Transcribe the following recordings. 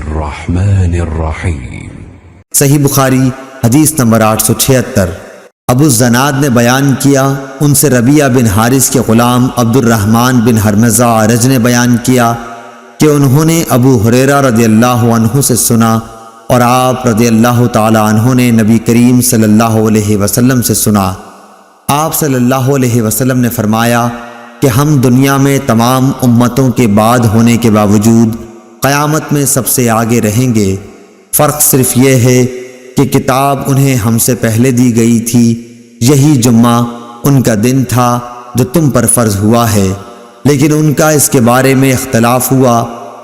الرحمن الرحیم۔ صحیح بخاری حدیث نمبر 876۔ ابو الزناد نے بیان کیا، ان سے ربیعہ بن حارث کے غلام عبد الرحمن بن حرمزہ اعرج نے بیان کیا کہ انہوں نے ابو ہریرہ رضی اللہ عنہ سے سنا اور آپ رضی اللہ تعالی عنہ نے نبی کریم صلی اللہ علیہ وسلم سے سنا۔ آپ صلی اللہ علیہ وسلم نے فرمایا کہ ہم دنیا میں تمام امتوں کے بعد ہونے کے باوجود قیامت میں سب سے آگے رہیں گے، فرق صرف یہ ہے کہ کتاب انہیں ہم سے پہلے دی گئی تھی، یہی جمعہ ان کا دن تھا جو تم پر فرض ہوا ہے، لیکن ان کا اس کے بارے میں اختلاف ہوا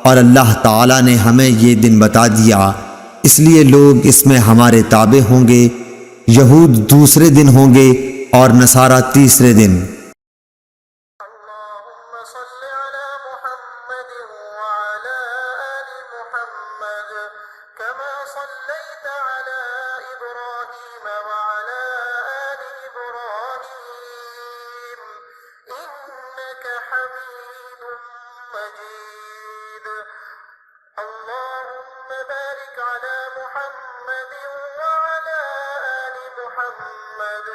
اور اللہ تعالیٰ نے ہمیں یہ دن بتا دیا، اس لیے لوگ اس میں ہمارے تابع ہوں گے۔ یہود دوسرے دن ہوں گے اور نصارہ تیسرے دن۔ اللهم صل على محمد وعلى آل محمد كما صليت على إبراهيم وعلى آل إبراهيم إنك حميد مجيد اللهم بارك على محمد وعلى آل محمد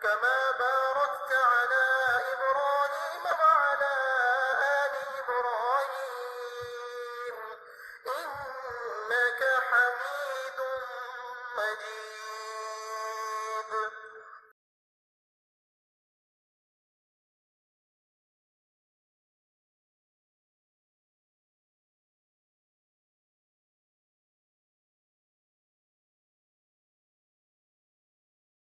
كما باركت على إبراهيم وعلى آل إبراهيم إنك حميد مجيد